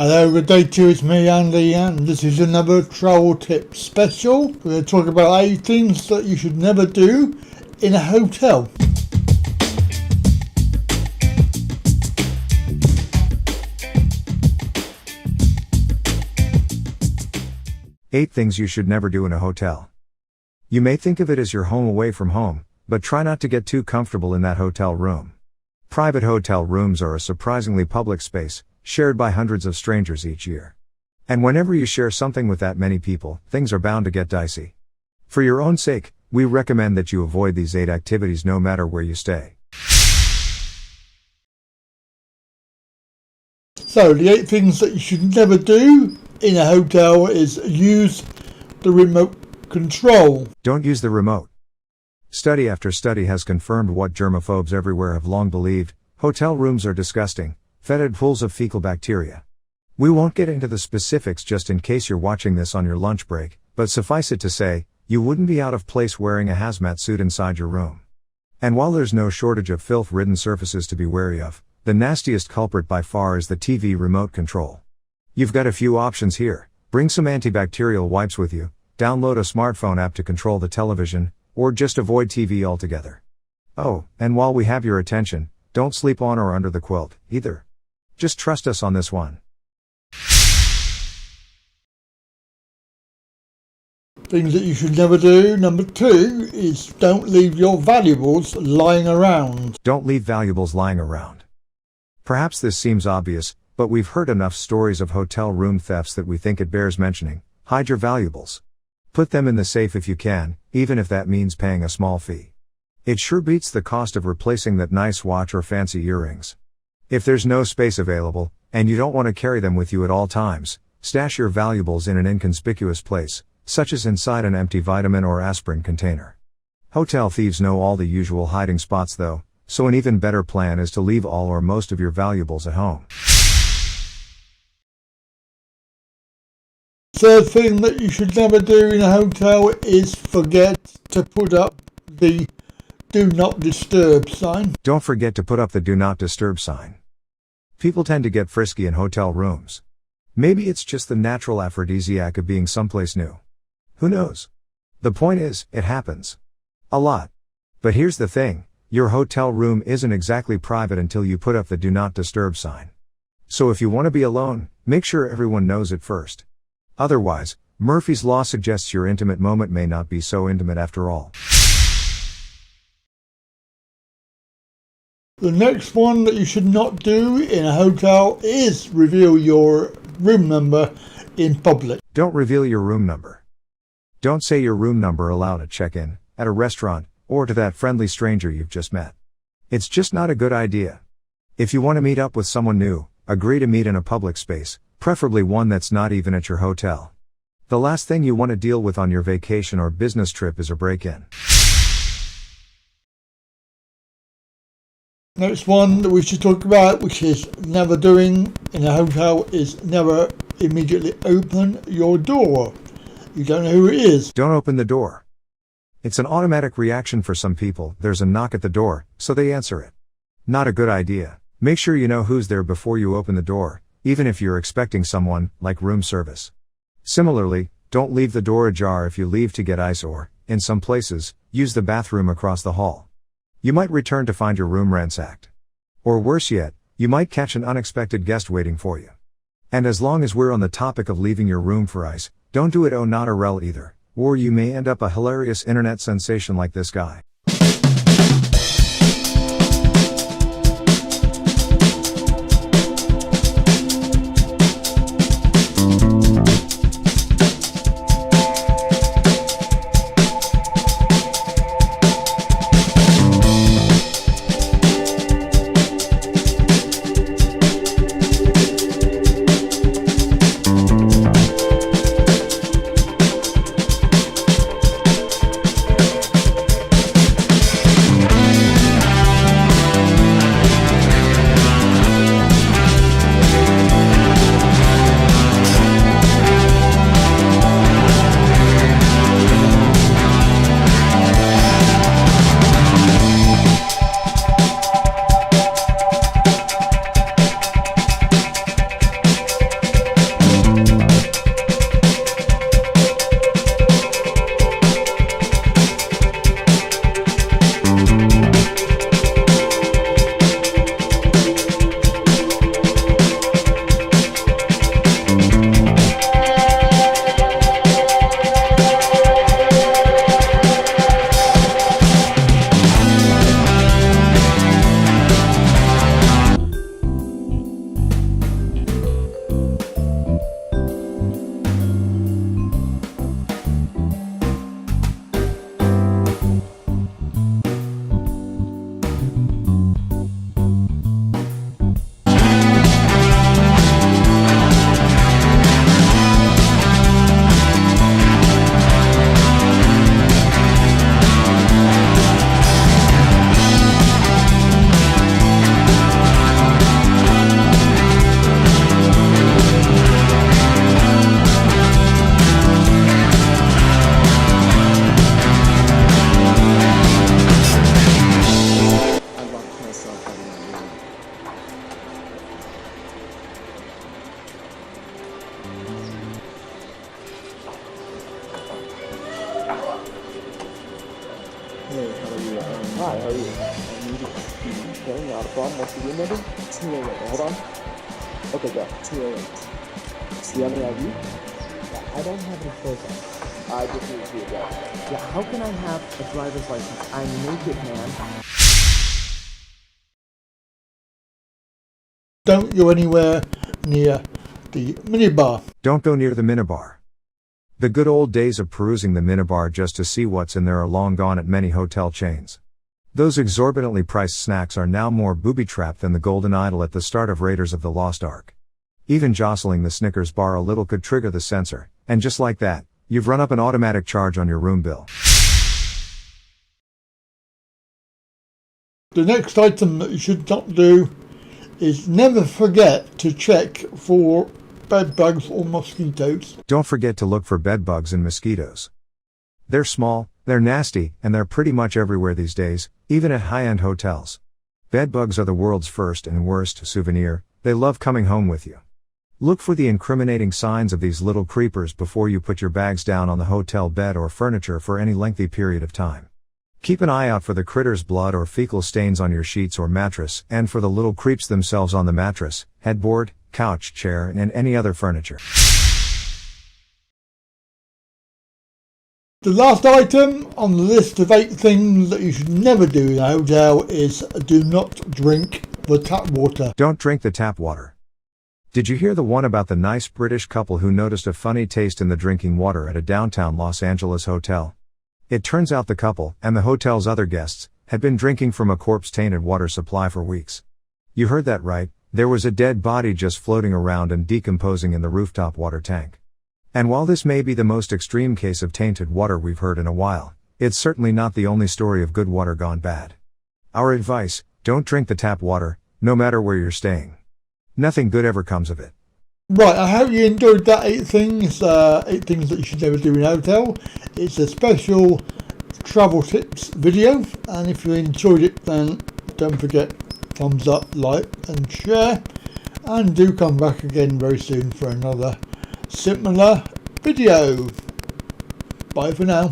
Hello, good day to you, it's me Andy, and this is another travel tip special. We're going to talk about 8 things that you should never do in a hotel. Eight things you should never do in a hotel. You may think of it as your home away from home, but try not to get too comfortable in that hotel room. Private hotel rooms are a surprisingly public space, shared by hundreds of strangers each year. And whenever you share something with that many people, things are bound to get dicey. For your own sake, we recommend that you avoid these 8 activities no matter where you stay. So, the 8 things that you should never do in a hotel is use the remote control. Don't use the remote. Study after study has confirmed what germaphobes everywhere have long believed: hotel rooms are disgusting, fetid pools of fecal bacteria. We won't get into the specifics just in case you're watching this on your lunch break, but suffice it to say, you wouldn't be out of place wearing a hazmat suit inside your room. And while there's no shortage of filth-ridden surfaces to be wary of, the nastiest culprit by far is the TV remote control. You've got a few options here. Bring some antibacterial wipes with you, download a smartphone app to control the television, or just avoid TV altogether. Oh, and while we have your attention, don't sleep on or under the quilt, either. Just trust us on this one. Things that you should never do. Number 2 is don't leave your valuables lying around. Don't leave valuables lying around. Perhaps this seems obvious, but we've heard enough stories of hotel room thefts that we think it bears mentioning. Hide your valuables. Put them in the safe if you can, even if that means paying a small fee. It sure beats the cost of replacing that nice watch or fancy earrings. If there's no space available, and you don't want to carry them with you at all times, stash your valuables in an inconspicuous place, such as inside an empty vitamin or aspirin container. Hotel thieves know all the usual hiding spots though, so an even better plan is to leave all or most of your valuables at home. Third thing that you should never do in a hotel is forget to put up the Do Not Disturb sign. Don't forget to put up the Do Not Disturb sign. People tend to get frisky in hotel rooms. Maybe it's just the natural aphrodisiac of being someplace new. Who knows? The point is, it happens. A lot. But here's the thing, your hotel room isn't exactly private until you put up the Do Not Disturb sign. So if you want to be alone, make sure everyone knows it first. Otherwise, Murphy's Law suggests your intimate moment may not be so intimate after all. The next one that you should not do in a hotel is reveal your room number in public. Don't reveal your room number. Don't say your room number aloud at check-in, at a restaurant, or to that friendly stranger you've just met. It's just not a good idea. If you want to meet up with someone new, agree to meet in a public space, preferably one that's not even at your hotel. The last thing you want to deal with on your vacation or business trip is a break-in. Next one that we should talk about, which is never doing in a hotel, is never immediately open your door. You don't know who it is. Don't open the door. It's an automatic reaction for some people. There's a knock at the door, so they answer it. Not a good idea. Make sure you know who's there before you open the door, even if you're expecting someone, like room service. Similarly, don't leave the door ajar if you leave to get ice or, in some places, use the bathroom across the hall. You might return to find your room ransacked. Or worse yet, you might catch an unexpected guest waiting for you. And as long as we're on the topic of leaving your room for ice, don't do it au naturel either, or you may end up a hilarious internet sensation like this guy. Okay, not a problem. What's the room number? 208. Hold on. Okay, go. 208. Do you have any ID? Yeah, I don't have any clothes on. I just need to see a driver. Yeah, how can I have a driver's license? I'm naked, man. Don't go anywhere near the minibar. Don't go near the minibar. The good old days of perusing the minibar just to see what's in there are long gone at many hotel chains. Those exorbitantly priced snacks are now more booby-trapped than the golden idol at the start of Raiders of the Lost Ark. Even jostling the Snickers bar a little could trigger the sensor, and just like that, you've run up an automatic charge on your room bill. The next item that you should not do is never forget to check for bed bugs or mosquitoes. Don't forget to look for bed bugs and mosquitoes. They're small, they're nasty, and they're pretty much everywhere these days, even at high-end hotels. Bed bugs are the world's first and worst souvenir. They love coming home with you. Look for the incriminating signs of these little creepers before you put your bags down on the hotel bed or furniture for any lengthy period of time. Keep an eye out for the critters' blood or fecal stains on your sheets or mattress, and for the little creeps themselves on the mattress, headboard, couch, chair, and any other furniture. The last item on the list of 8 things that you should never do in a hotel is do not drink the tap water. Don't drink the tap water. Did you hear the one about the nice British couple who noticed a funny taste in the drinking water at a downtown Los Angeles hotel? It turns out the couple, and the hotel's other guests, had been drinking from a corpse-tainted water supply for weeks. You heard that right, there was a dead body just floating around and decomposing in the rooftop water tank. And while this may be the most extreme case of tainted water we've heard in a while, it's certainly not the only story of good water gone bad. Our advice, don't drink the tap water, no matter where you're staying. Nothing good ever comes of it. Right, I hope you enjoyed that 8 things that you should never do in a hotel. It's a special travel tips video, and if you enjoyed it, then don't forget thumbs up, like and share, and do come back again very soon for another similar video. Bye for now.